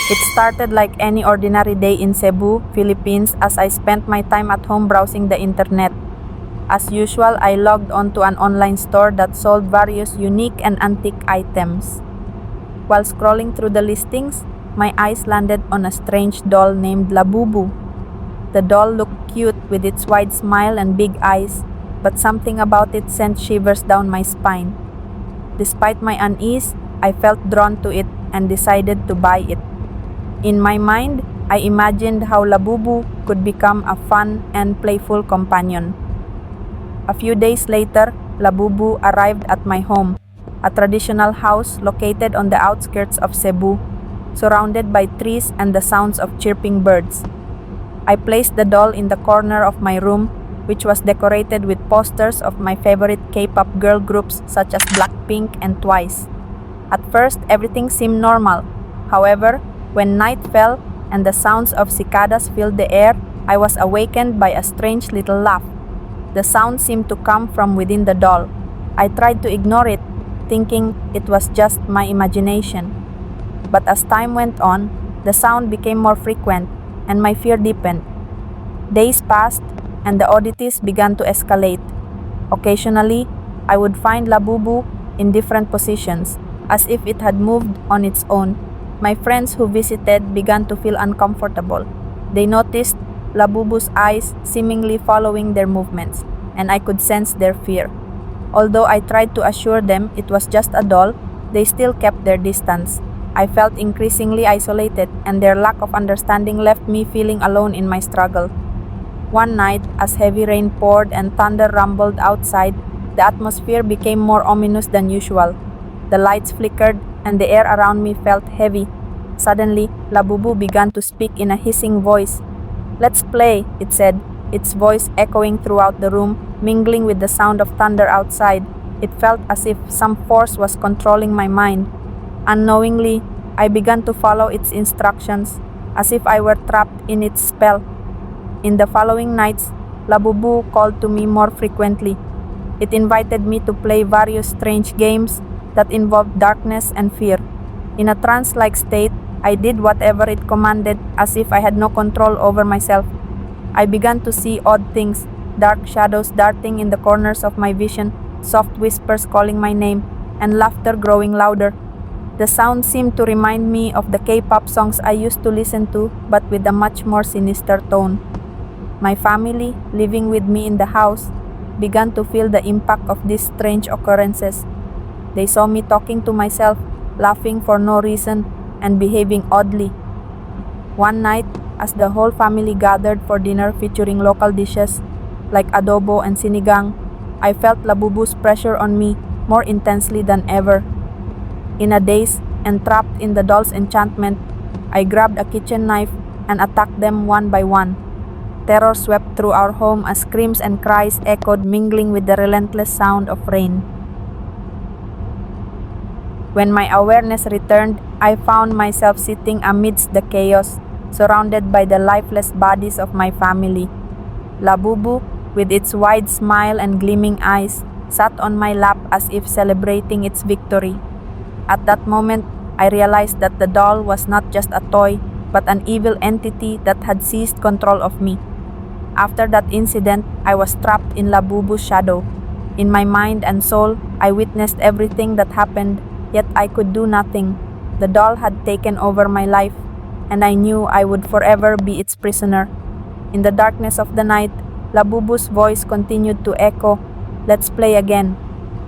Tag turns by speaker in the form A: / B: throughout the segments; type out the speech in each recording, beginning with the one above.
A: It started like any ordinary day in Cebu, Philippines, as I spent my time at home browsing the internet. As usual, I logged onto an online store that sold various unique and antique items. While scrolling through the listings, my eyes landed on a strange doll named Labubu. The doll looked cute with its wide smile and big eyes, but something about it sent shivers down my spine. Despite my unease, I felt drawn to it and decided to buy it. In my mind, I imagined how Labubu could become a fun and playful companion. A few days later, Labubu arrived at my home, a traditional house located on the outskirts of Cebu, surrounded by trees and the sounds of chirping birds. I placed the doll in the corner of my room, which was decorated with posters of my favorite K-pop girl groups such as Blackpink and Twice. At first, everything seemed normal. However, when night fell and the sounds of cicadas filled the air, I was awakened by a strange little laugh. The sound seemed to come from within the doll. I tried to ignore it, thinking it was just my imagination. But as time went on, the sound became more frequent and my fear deepened. Days passed and the oddities began to escalate. Occasionally, I would find Labubu in different positions, as if it had moved on its own. My friends who visited began to feel uncomfortable. They noticed Labubu's eyes seemingly following their movements, and I could sense their fear. Although I tried to assure them it was just a doll, they still kept their distance. I felt increasingly isolated, and their lack of understanding left me feeling alone in my struggle. One night, as heavy rain poured and thunder rumbled outside, the atmosphere became more ominous than usual. The lights flickered, and the air around me felt heavy. Suddenly, Labubu began to speak in a hissing voice. "Let's play," it said, its voice echoing throughout the room, mingling with the sound of thunder outside. It felt as if some force was controlling my mind. Unknowingly, I began to follow its instructions, as if I were trapped in its spell. In the following nights, Labubu called to me more frequently. It invited me to play various strange games that involved darkness and fear. In a trance-like state, I did whatever it commanded, as if I had no control over myself. I began to see odd things, dark shadows darting in the corners of my vision, soft whispers calling my name, and laughter growing louder. The sound seemed to remind me of the K-pop songs I used to listen to, but with a much more sinister tone. My family, living with me in the house, began to feel the impact of these strange occurrences. They saw me talking to myself, laughing for no reason, and behaving oddly. One night, as the whole family gathered for dinner featuring local dishes like adobo and sinigang, I felt Labubu's pressure on me more intensely than ever. In a daze and trapped in the doll's enchantment, I grabbed a kitchen knife and attacked them one by one. Terror swept through our home as screams and cries echoed, mingling with the relentless sound of rain. When my awareness returned, I found myself sitting amidst the chaos, surrounded by the lifeless bodies of my family. Labubu, with its wide smile and gleaming eyes, sat on my lap as if celebrating its victory. At that moment, I realized that the doll was not just a toy, but an evil entity that had seized control of me. After that incident, I was trapped in Labubu's shadow. In my mind and soul, I witnessed everything that happened, yet I could do nothing. The doll had taken over my life, and I knew I would forever be its prisoner. In the darkness of the night, Labubu's voice continued to echo, "Let's play again."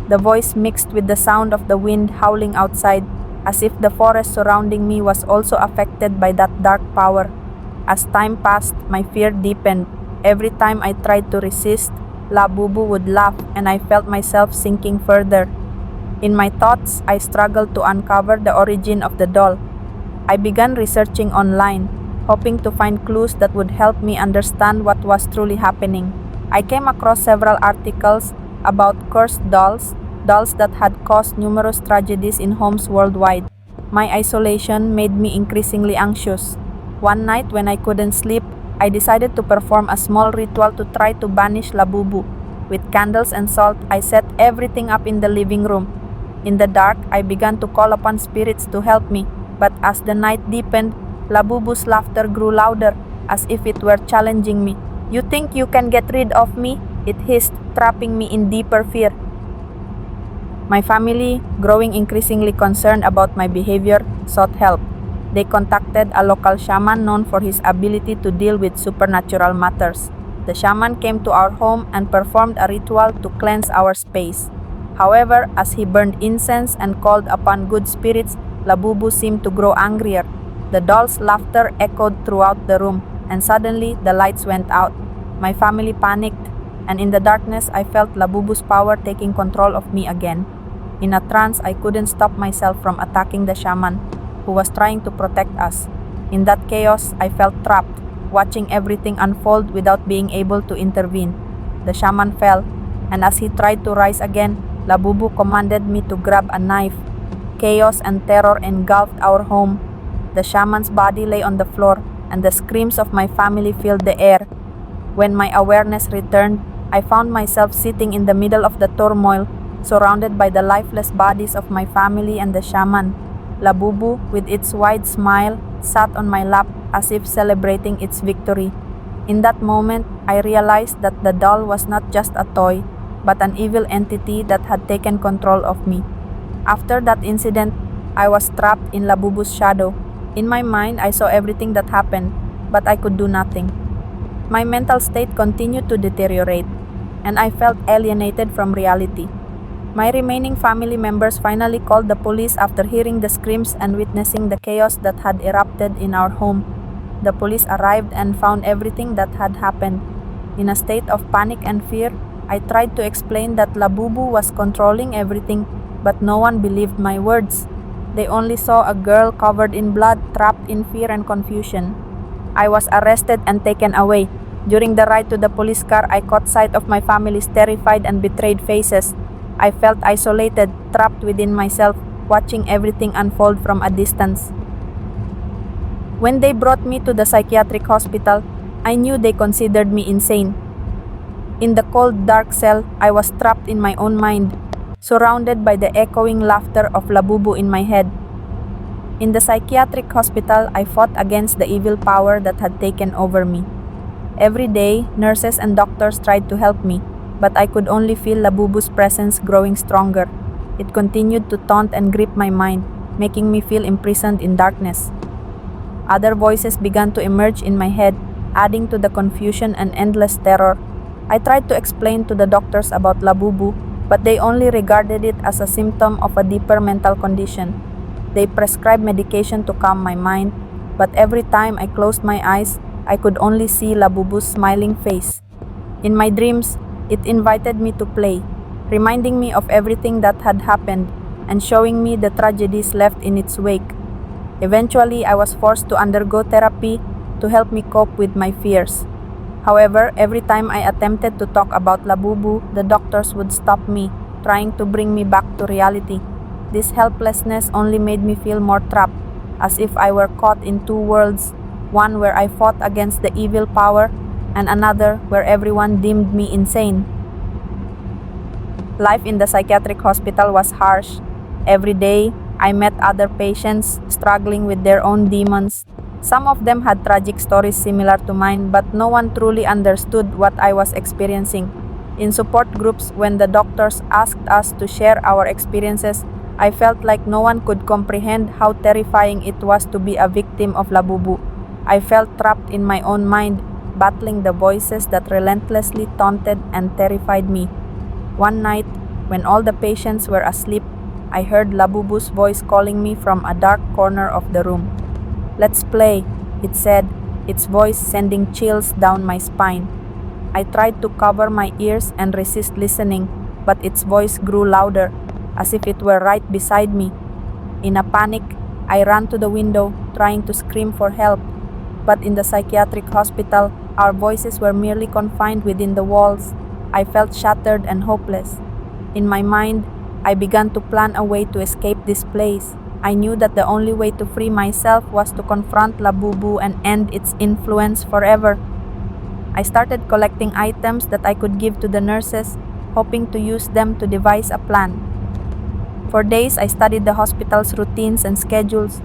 A: The voice mixed with the sound of the wind howling outside, as if the forest surrounding me was also affected by that dark power. As time passed, my fear deepened. Every time I tried to resist, Labubu would laugh and I felt myself sinking further. In my thoughts, I struggled to uncover the origin of the doll. I began researching online, hoping to find clues that would help me understand what was truly happening. I came across several articles about cursed dolls, dolls that had caused numerous tragedies in homes worldwide. My isolation made me increasingly anxious. One night when I couldn't sleep, I decided to perform a small ritual to try to banish Labubu. With candles and salt, I set everything up in the living room. In the dark, I began to call upon spirits to help me, but as the night deepened, Labubu's laughter grew louder, as if it were challenging me. "You think you can get rid of me?" it hissed, trapping me in deeper fear. My family, growing increasingly concerned about my behavior, sought help. They contacted a local shaman known for his ability to deal with supernatural matters. The shaman came to our home and performed a ritual to cleanse our space. However, as he burned incense and called upon good spirits, Labubu seemed to grow angrier. The doll's laughter echoed throughout the room, and suddenly the lights went out. My family panicked, and in the darkness I felt Labubu's power taking control of me again. In a trance, I couldn't stop myself from attacking the shaman, who was trying to protect us. In that chaos, I felt trapped, watching everything unfold without being able to intervene. The shaman fell, and as he tried to rise again, Labubu commanded me to grab a knife. Chaos and terror engulfed our home. The shaman's body lay on the floor, and the screams of my family filled the air. When my awareness returned, I found myself sitting in the middle of the turmoil, surrounded by the lifeless bodies of my family and the shaman. Labubu, with its wide smile, sat on my lap as if celebrating its victory. In that moment, I realized that the doll was not just a toy, but an evil entity that had taken control of me. After that incident, I was trapped in Labubu's shadow. In my mind, I saw everything that happened, but I could do nothing. My mental state continued to deteriorate, and I felt alienated from reality. My remaining family members finally called the police after hearing the screams and witnessing the chaos that had erupted in our home. The police arrived and found everything that had happened. In a state of panic and fear, I tried to explain that Labubu was controlling everything, but no one believed my words. They only saw a girl covered in blood, trapped in fear and confusion. I was arrested and taken away. During the ride to the police car, I caught sight of my family's terrified and betrayed faces. I felt isolated, trapped within myself, watching everything unfold from a distance. When they brought me to the psychiatric hospital, I knew they considered me insane. In the cold, dark cell, I was trapped in my own mind, surrounded by the echoing laughter of Labubu in my head. In the psychiatric hospital, I fought against the evil power that had taken over me. Every day, nurses and doctors tried to help me, but I could only feel Labubu's presence growing stronger. It continued to taunt and grip my mind, making me feel imprisoned in darkness. Other voices began to emerge in my head, adding to the confusion and endless terror. I tried to explain to the doctors about Labubu, but they only regarded it as a symptom of a deeper mental condition. They prescribed medication to calm my mind, but every time I closed my eyes, I could only see Labubu's smiling face. In my dreams, it invited me to play, reminding me of everything that had happened and showing me the tragedies left in its wake. Eventually, I was forced to undergo therapy to help me cope with my fears. However, every time I attempted to talk about Labubu, the doctors would stop me, trying to bring me back to reality. This helplessness only made me feel more trapped, as if I were caught in two worlds, one where I fought against the evil power, and another where everyone deemed me insane. Life in the psychiatric hospital was harsh. Every day, I met other patients struggling with their own demons. Some of them had tragic stories similar to mine, but no one truly understood what I was experiencing. In support groups, when the doctors asked us to share our experiences, I felt like no one could comprehend how terrifying it was to be a victim of Labubu. I felt trapped in my own mind, battling the voices that relentlessly taunted and terrified me. One night, when all the patients were asleep, I heard Labubu's voice calling me from a dark corner of the room. "Let's play," it said, its voice sending chills down my spine. I tried to cover my ears and resist listening, but its voice grew louder, as if it were right beside me. In a panic, I ran to the window, trying to scream for help. But in the psychiatric hospital, our voices were merely confined within the walls. I felt shattered and hopeless. In my mind, I began to plan a way to escape this place. I knew that the only way to free myself was to confront Labubu and end its influence forever. I started collecting items that I could give to the nurses, hoping to use them to devise a plan. For days, I studied the hospital's routines and schedules.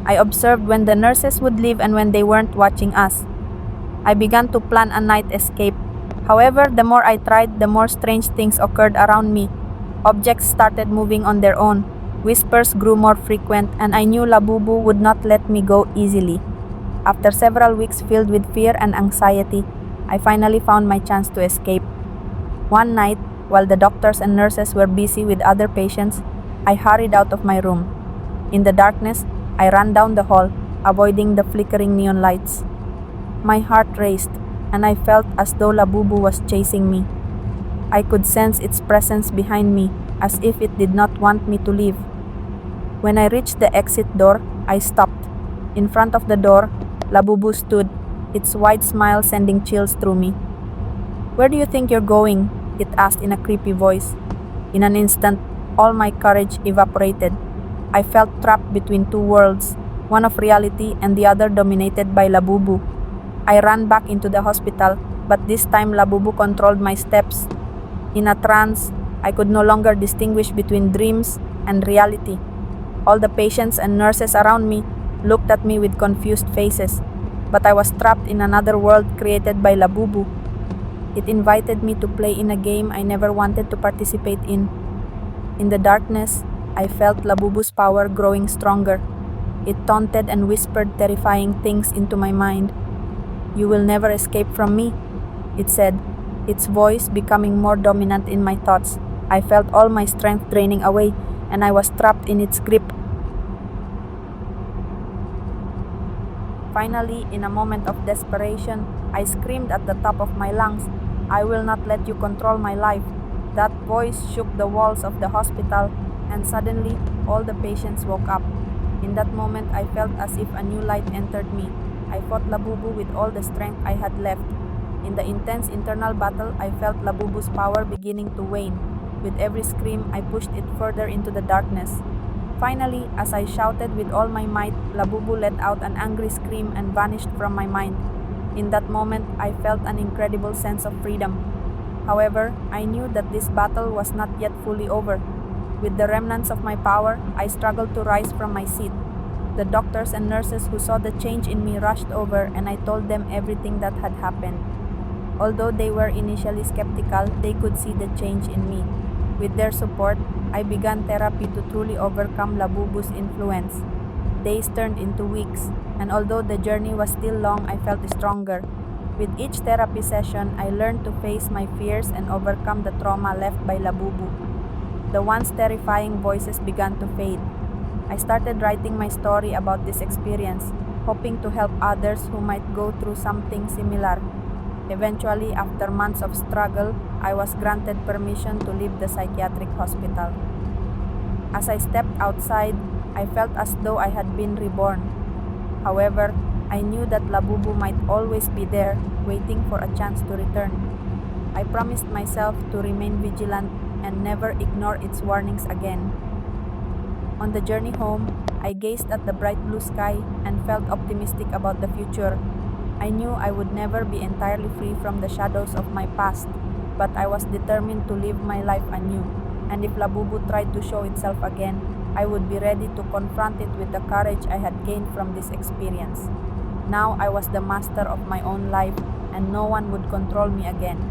A: I observed when the nurses would leave and when they weren't watching us. I began to plan a night escape. However, the more I tried, the more strange things occurred around me. Objects started moving on their own. Whispers grew more frequent, and I knew Labubu would not let me go easily. After several weeks filled with fear and anxiety, I finally found my chance to escape. One night, while the doctors and nurses were busy with other patients, I hurried out of my room. In the darkness, I ran down the hall, avoiding the flickering neon lights. My heart raced, and I felt as though Labubu was chasing me. I could sense its presence behind me, as if it did not want me to leave. When I reached the exit door, I stopped. In front of the door, Labubu stood, its wide smile sending chills through me. "Where do you think you're going?" it asked in a creepy voice. In an instant, all my courage evaporated. I felt trapped between two worlds, one of reality and the other dominated by Labubu. I ran back into the hospital, but this time Labubu controlled my steps. In a trance, I could no longer distinguish between dreams and reality. All the patients and nurses around me looked at me with confused faces, but I was trapped in another world created by Labubu. It invited me to play in a game I never wanted to participate in. In the darkness, I felt Labubu's power growing stronger. It taunted and whispered terrifying things into my mind. "You will never escape from me," it said, its voice becoming more dominant in my thoughts. I felt all my strength draining away, and I was trapped in its grip. Finally, in a moment of desperation, I screamed at the top of my lungs, "I will not let you control my life." That voice shook the walls of the hospital, and suddenly, all the patients woke up. In that moment, I felt as if a new light entered me. I fought Labubu with all the strength I had left. In the intense internal battle, I felt Labubu's power beginning to wane. With every scream, I pushed it further into the darkness. Finally, as I shouted with all my might, Labubu let out an angry scream and vanished from my mind. In that moment, I felt an incredible sense of freedom. However, I knew that this battle was not yet fully over. With the remnants of my power, I struggled to rise from my seat. The doctors and nurses who saw the change in me rushed over, and I told them everything that had happened. Although they were initially skeptical, they could see the change in me. With their support, I began therapy to truly overcome Labubu's influence. Days turned into weeks, and although the journey was still long, I felt stronger. With each therapy session, I learned to face my fears and overcome the trauma left by Labubu. The once terrifying voices began to fade. I started writing my story about this experience, hoping to help others who might go through something similar. Eventually, after months of struggle, I was granted permission to leave the psychiatric hospital. As I stepped outside, I felt as though I had been reborn. However, I knew that Labubu might always be there, waiting for a chance to return. I promised myself to remain vigilant and never ignore its warnings again. On the journey home, I gazed at the bright blue sky and felt optimistic about the future. I knew I would never be entirely free from the shadows of my past, but I was determined to live my life anew, and if Labubu tried to show itself again, I would be ready to confront it with the courage I had gained from this experience. Now I was the master of my own life, and no one would control me again.